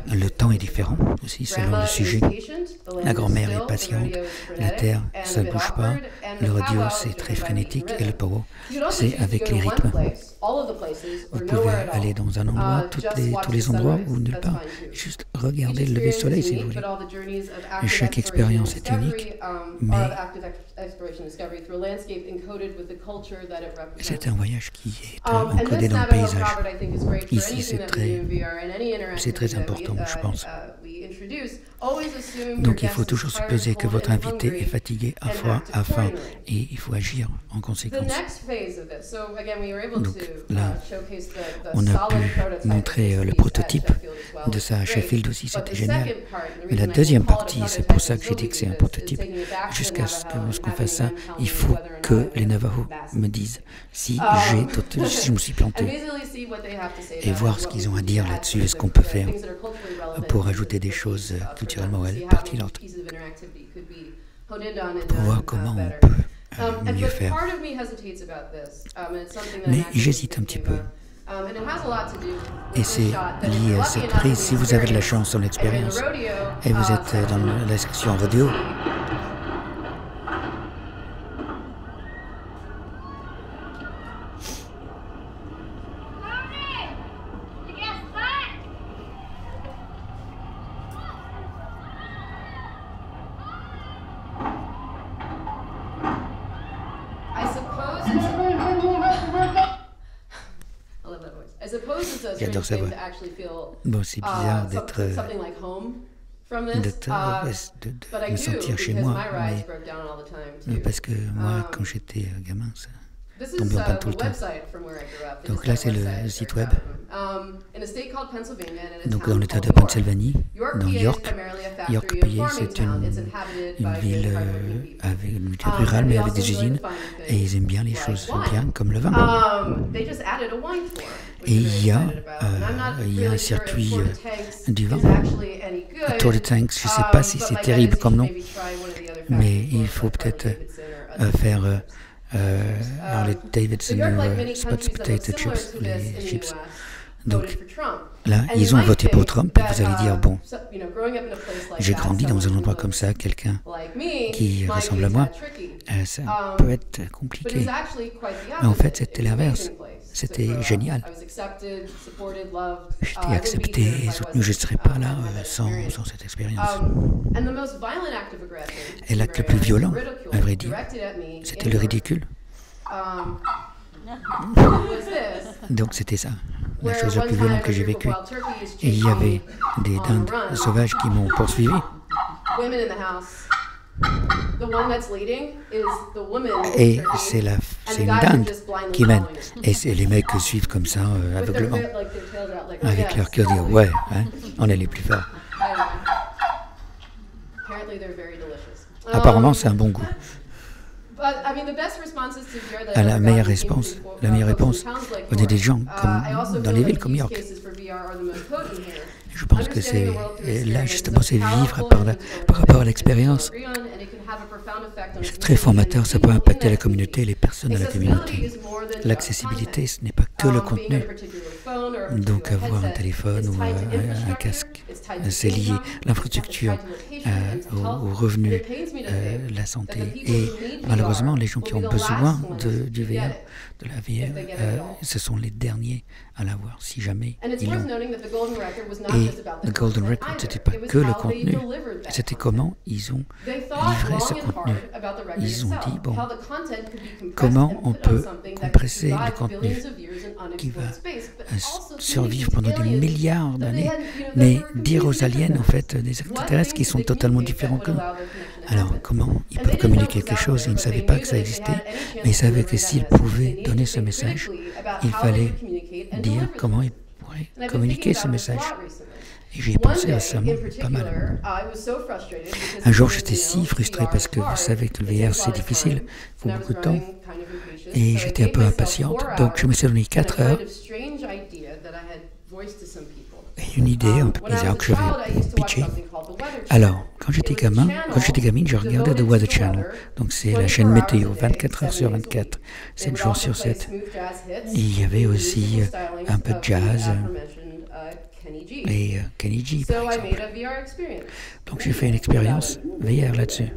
Le temps est différent aussi selon le sujet. La grand-mère est patiente, la terre, ça ne bouge pas, le rodeo c'est très frénétique et le power c'est avec les rythmes. Vous pouvez aller dans un endroit, tous les endroits ou nulle part, juste regarder le lever du soleil si vous voulez. Et chaque expérience est unique, mais c'est un voyage qui est encodé dans le paysage. Ici, c'est très important, je pense. Donc il faut toujours supposer que votre invité est fatigué, à faim, et il faut agir en conséquence. Donc là, on a pu montrer le prototype de ça à Sheffield aussi, c'était génial. Mais la deuxième partie, c'est pour ça que j'ai dit que c'est un prototype, jusqu'à ce qu'on fasse ça, il faut que les Navajos me disent si je me suis planté, et voir ce qu'ils ont à dire là-dessus, et ce qu'on peut faire pour ajouter des choses culturellement pertinentes, pour voir comment on peut mieux faire. Mais j'hésite un petit peu. Et c'est lié à cette prise. Si vous avez de la chance dans l'expérience, et vous êtes dans la section rodeo, j'adore sa voix. Bon, c'est bizarre de me sentir chez moi, mais parce que moi, quand j'étais gamin, ça tombait en panne tout le temps. Donc là, c'est le site web. Donc dans l'État de Pennsylvanie, dans York PA, c'est une ville rurale, mais avec des usines, et ils aiment bien les choses bien, comme le vin. Et il y a un circuit du vin, Tour de Tanks. Je ne sais pas si c'est terrible comme nom, mais il faut peut-être faire les Davidson Spot Potato Chips, les chips. Donc là, ils ont voté pour Trump, et vous allez dire, bon, j'ai grandi dans un endroit comme ça, quelqu'un qui ressemble à moi, ça peut être compliqué. Mais en fait, c'était l'inverse. C'était génial. J'étais accepté et soutenu. Je ne serais pas là sans cette expérience. Et l'acte le plus violent, à vrai dire, c'était le ridicule. Donc c'était ça, la chose la plus violente que j'ai vécue. Et il y avait des dindes sauvages qui m'ont poursuivi. Et c'est une dinde qui mène. Et c'est les mecs qui suivent comme ça, aveuglement, avec leur cœur dire ouais, hein, on est les plus forts. Apparemment, c'est un bon goût. La meilleure réponse, on est des gens comme dans les villes comme York. Je pense que c'est là justement, c'est vivre par rapport à l'expérience. C'est très formateur, ça peut impacter la communauté et les personnes de la communauté. L'accessibilité, ce n'est pas que le contenu. Donc avoir un téléphone ou un casque, c'est lié. L'infrastructure, aux revenus, la santé. Et malheureusement, les gens qui ont besoin du VR, de la VR, ce sont les derniers à l'avoir, si jamais ils l'ont. Et le Golden Record, ce n'était pas que le contenu, c'était comment ils ont livré ce contenu. Ils ont dit, bon, comment on peut compresser le contenu qui va survivre pendant des milliards d'années, mais dire aux aliens, en fait, des extraterrestres qui sont totalement différents que nous. Alors, comment ils peuvent communiquer quelque chose? Ils ne savaient pas que ça existait, mais ils savaient que s'ils pouvaient donner ce message, il fallait dire comment ils pourraient communiquer ce message. Et j'y ai pensé récemment, pas mal. Un jour, j'étais si frustré parce que vous savez que le VR, c'est difficile, il faut beaucoup de temps. Et j'étais un peu impatiente, donc je me suis donné 4 heures. Et une idée un peu bizarre que je vais pitcher. Alors, quand j'étais gamine, je regardais The Weather Channel. Donc c'est la chaîne météo, 24 heures sur 24, 7 jours sur 7. Et il y avait aussi un peu de jazz. Et Kenny G, par exemple. Donc j'ai fait une expérience VR là-dessus.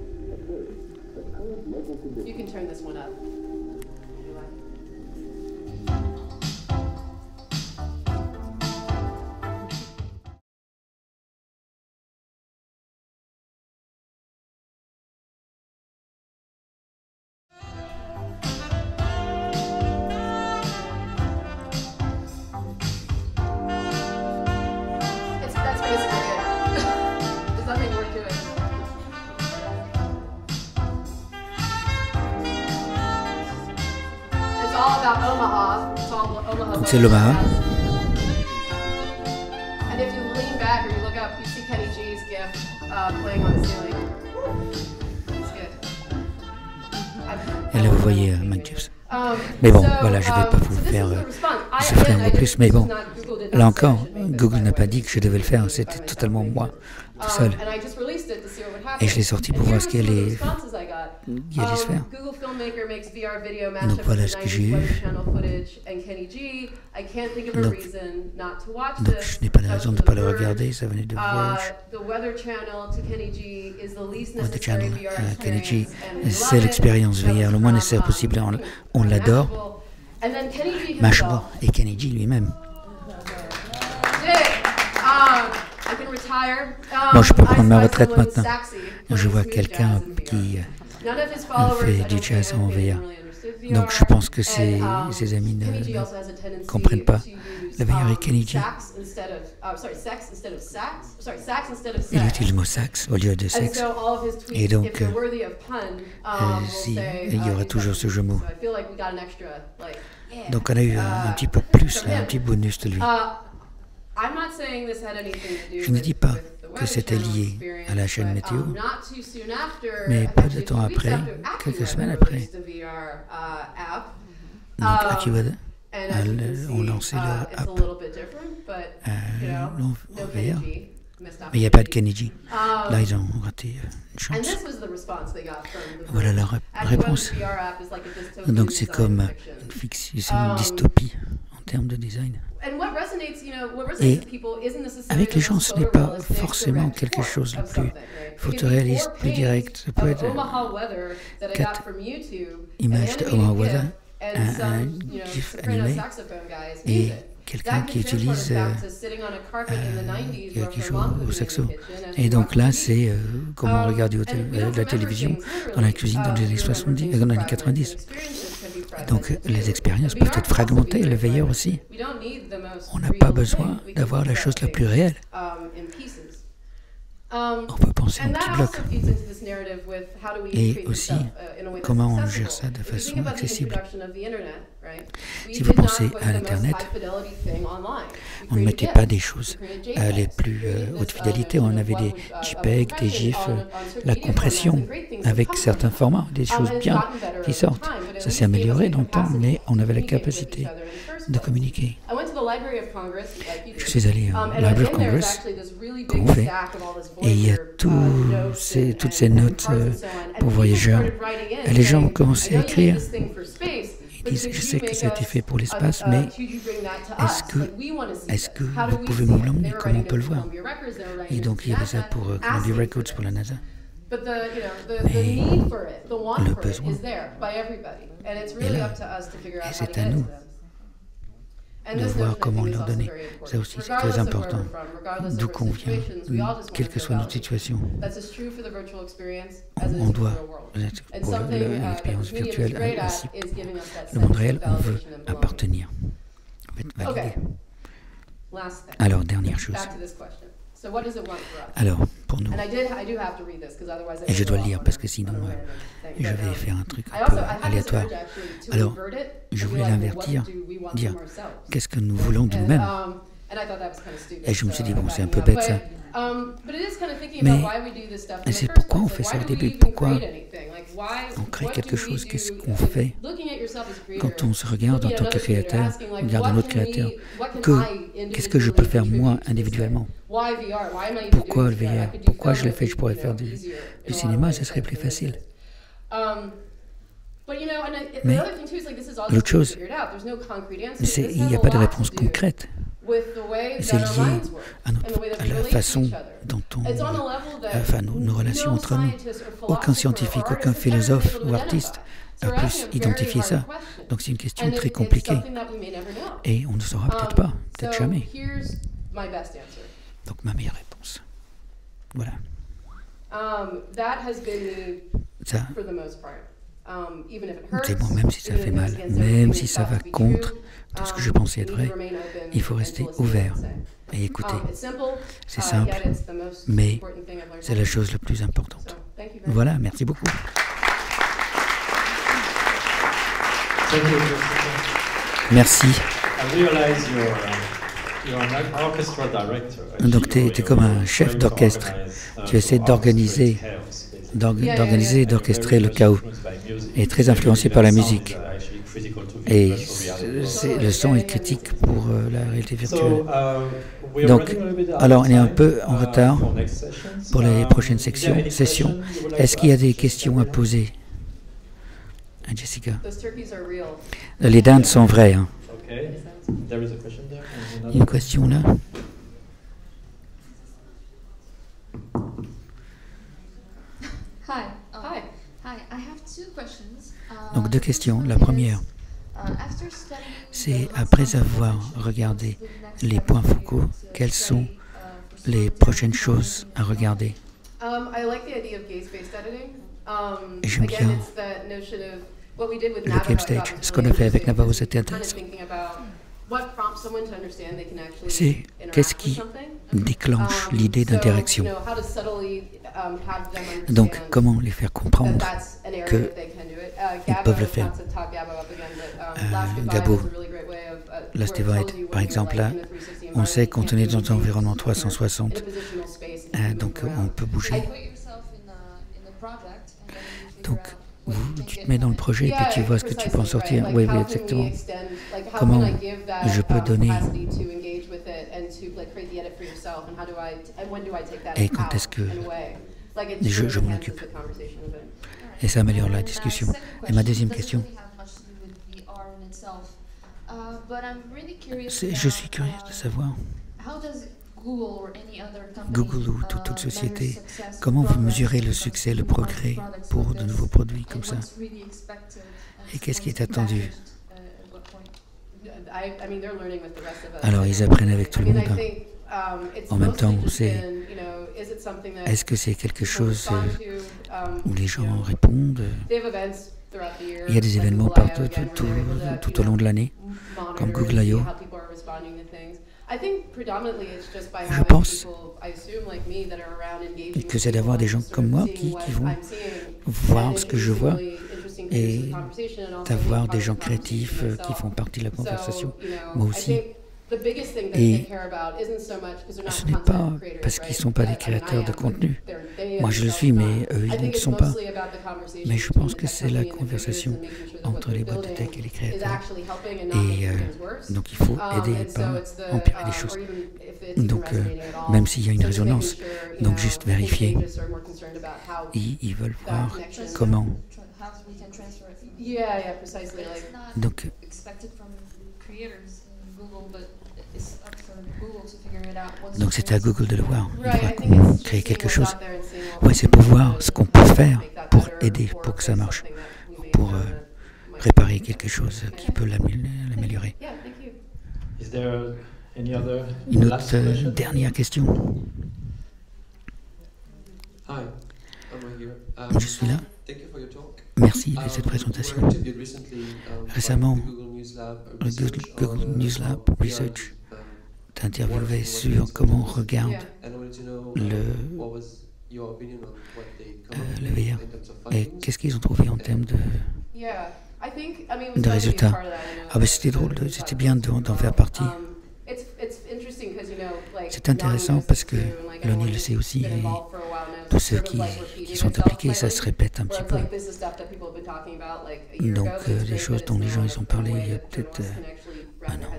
Donc c'est l'Omaha. Et là vous voyez Mike Jeffs. Mais bon, voilà, je ne vais pas vous faire souffrir un peu plus. Mais bon, là encore, Google n'a pas dit que je devais le faire. C'était totalement moi, tout seul. Et je l'ai sorti pour voir ce qu'il allait se faire. Donc voilà ce que j'ai eu. Donc je n'ai pas de raison de ne pas le regarder. Ça venait de Verge. Weather Channel, Kenny G, c'est l'expérience VR le moins nécessaire possible. On l'adore. Mashable et Kenny G lui-même. Bon, je peux prendre ma retraite maintenant. Je vois quelqu'un qui fait du jazz en VR. Donc je pense que ses amis ne comprennent pas. Le VR et Kenny G. Il utilise le mot sax au lieu de sexe. Et donc, il y aura toujours ce jeu mot. Donc on a eu un petit peu plus, là, un petit bonus de lui. Je ne dis pas que c'était lié à la chaîne météo, mais peu de temps après, quelques semaines après, donc AccuWeather ont lancé leur app en VR. Mais il n'y a pas de Kenny G. Là, ils ont raté une chance. Voilà la réponse. Donc c'est comme une dystopie en termes de design. Et avec les gens, ce n'est pas forcément quelque chose de plus photoréaliste, plus direct. Ça peut être 4 images de Omaha Weather, un GIF animé et quelqu'un qui utilise, qui joue au saxo. Et donc là, c'est comme on regardait la télévision dans la cuisine dans les années 70, dans les années 90. Donc les expériences peuvent être fragmentées, le veilleur aussi. On n'a pas besoin d'avoir la chose la plus réelle. On peut penser en petits blocs. Et aussi, comment on gère ça de façon accessible. Si vous pensez à l'Internet, on ne mettait pas des choses les plus haute fidélité. On avait des JPEG, des GIFs, la compression avec certains formats, des choses bien qui sortent. Ça s'est amélioré dans le temps, mais on avait la capacité de communiquer. Je suis allé au Library of Congress, comme on fait, et il y a toutes ces notes pour voyageurs. Et les gens ont commencé à écrire. Ils disent, je sais que ça a été fait pour l'espace, mais est-ce que vous pouvez nous l'emmener, comme on peut le voir? Et donc il y avait ça pour Columbia Records pour la NASA. Mais le besoin est là, et c'est à nous de voir comment leur donner. Ça aussi, c'est très important. D'où qu'on vient, quelle que soit notre situation, on doit, pour l'expérience virtuelle, ainsi le monde réel, on veut appartenir, on veut être validé. Alors, dernière chose. Alors, pour nous, et je dois le lire parce que sinon je vais faire un truc un peu aléatoire. Alors, je voulais l'invertir, dire qu'est-ce que nous voulons de nous-mêmes. Et je me suis dit, bon, c'est un peu bête ça. Mais c'est pourquoi on fait ça au début, pourquoi on crée quelque chose, qu'est-ce qu'on fait quand on se regarde en tant que créateur, on regarde un autre créateur, qu'est-ce que je peux faire moi individuellement? Pourquoi le VR? Pourquoi je l'ai fait? Je pourrais faire du cinéma, ça serait plus facile. Mais l'autre chose, il n'y a pas de réponse concrète. C'est lié à la façon dont nos relations entre nous. Aucun scientifique, aucun philosophe ou artiste a pu identifier ça. Donc c'est une question très compliquée. Et on ne saura peut-être pas, peut-être jamais. Donc ma meilleure réponse. Voilà. Ça, c'est bon, même si ça fait mal, même si ça va contre tout ce que je pensais être vrai, il faut rester ouvert et écouter. C'est simple, mais c'est la chose la plus importante. Voilà, merci beaucoup. Merci. Donc tu es comme un chef d'orchestre. Tu essaies d'organiser et d'orchestrer le chaos. Et très influencé par la musique. Et le son est critique pour la réalité virtuelle. Donc, alors on est un peu en retard pour les prochaines sessions. Est-ce qu'il y a des questions à poser à Jessica? Les dindes sont vraies. Hein. Il y a une question là. Donc deux questions. La première, c'est après avoir regardé les points focaux, quelles sont les prochaines choses à regarder? J'aime bien le game stage. Ce qu'on a fait avec Navarro, c'était intéressant. C'est qu'est-ce qui déclenche l'idée d'interaction. Donc, comment les faire comprendre qu'ils peuvent le faire. Gabo, Last Divide, par exemple, là, on sait qu'on est dans un environnement 360, donc on peut bouger. Donc, tu te mets dans le projet et puis tu vois ce que tu peux en sortir. Oui, oui, exactement. Comment je peux donner et quand est-ce que je m'en occupe. Et ça améliore la discussion. Et ma deuxième question, je suis curieux de savoir, Google ou toute autre société, comment vous mesurez le succès, le progrès pour de nouveaux produits comme ça? Et qu'est-ce qui est attendu? Alors, ils apprennent avec tout le monde. En même temps, est-ce que c'est quelque chose où les gens répondent? Il y a des événements partout, tout au long de l'année, comme Google I.O. Je pense que c'est d'avoir des gens comme moi qui vont voir ce que je vois et d'avoir des gens créatifs qui font partie de la conversation, moi aussi. Et ce n'est pas parce qu'ils ne sont pas des créateurs de contenu. Moi, je le suis, mais eux, ils ne le sont pas. Mais je pense que c'est la conversation entre les boîtes de tech et les créateurs. Et donc, il faut aider et pas empirer les choses. Donc, même s'il y a une résonance, donc juste vérifier. Ils veulent voir comment. Donc, c'est à Google de le voir. Il faudra qu'on crée quelque chose. Oui, c'est pour voir ce qu'on peut faire pour aider, pour que ça marche, pour préparer quelque chose qui peut l'améliorer. Une autre dernière question. Je suis là. Merci de cette présentation. Récemment, le Google News Lab Research t'a interviewé sur comment on regarde le VR et qu'est-ce qu'ils ont trouvé en termes de résultats. Ah ben c'était drôle, c'était bien d'en faire partie. C'est intéressant parce que l'ONU le sait aussi et tous ceux qui sont impliqués, ça se répète un petit peu. Donc des choses dont les gens ils ont parlé il y a peut-être un an.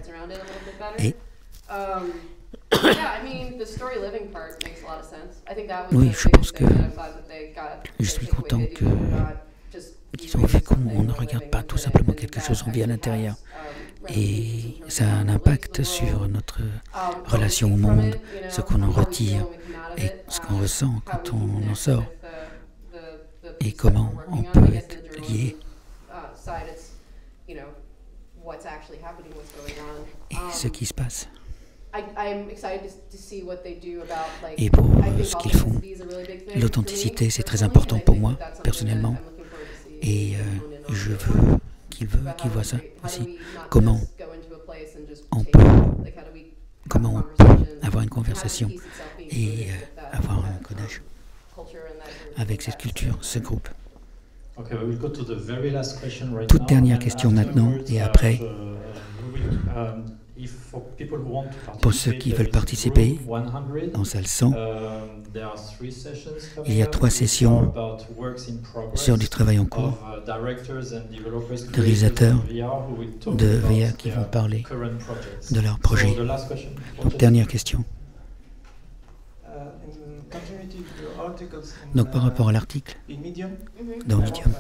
Et oui, je pense que je suis content qu'ils ont vu qu'on ne regarde pas tout simplement quelque chose, on vit à l'intérieur. Et ça a un impact sur notre relation au monde, ce qu'on en retire et ce qu'on ressent quand on en sort. Et comment on peut être lié. Et ce qui se passe. Et pour ce qu'ils font, l'authenticité, c'est très important pour moi, personnellement. Et je veux qu'ils voient ça aussi. Comment on peut avoir une conversation et avoir un codage avec cette culture, ce groupe. Toute dernière question maintenant, et après, Pour ceux qui veulent participer, en salle 100, il y a 3 sessions sur du travail en cours, de réalisateurs de VR qui vont parler de leur projet. Donc, dernière question. Donc, par rapport à l'article, dans Medium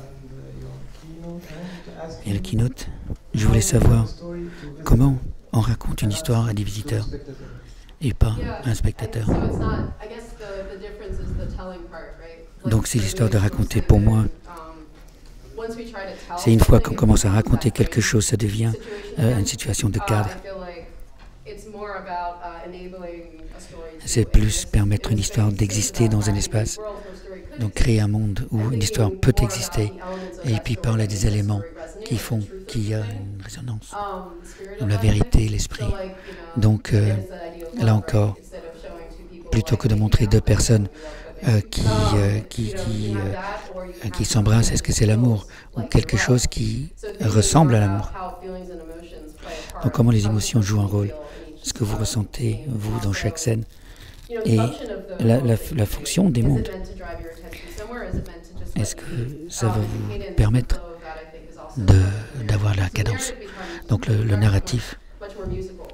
et le keynote, je voulais savoir comment on raconte une histoire à des visiteurs et pas un spectateur. Donc c'est l'histoire de raconter pour moi. C'est une fois qu'on commence à raconter quelque chose, ça devient une situation de cadre. C'est plus permettre une histoire d'exister dans un espace. Donc créer un monde où une histoire peut exister et puis parler des éléments qui font qu'il y a une résonance, dans la vérité, l'esprit. Donc là encore, plutôt que de montrer 2 personnes qui s'embrassent, est-ce que c'est l'amour ou quelque chose qui ressemble à l'amour? Donc comment les émotions jouent un rôle? Ce que vous ressentez, vous, dans chaque scène, et la fonction des mondes. Est-ce que ça va vous permettre d'avoir la cadence? Donc le narratif,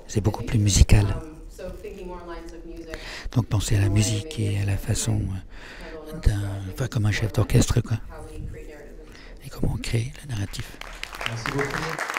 c'est beaucoup plus musical. Donc pensez à la musique et à la façon comme un chef d'orchestre, quoi. Et comment on crée le narratif. Merci beaucoup.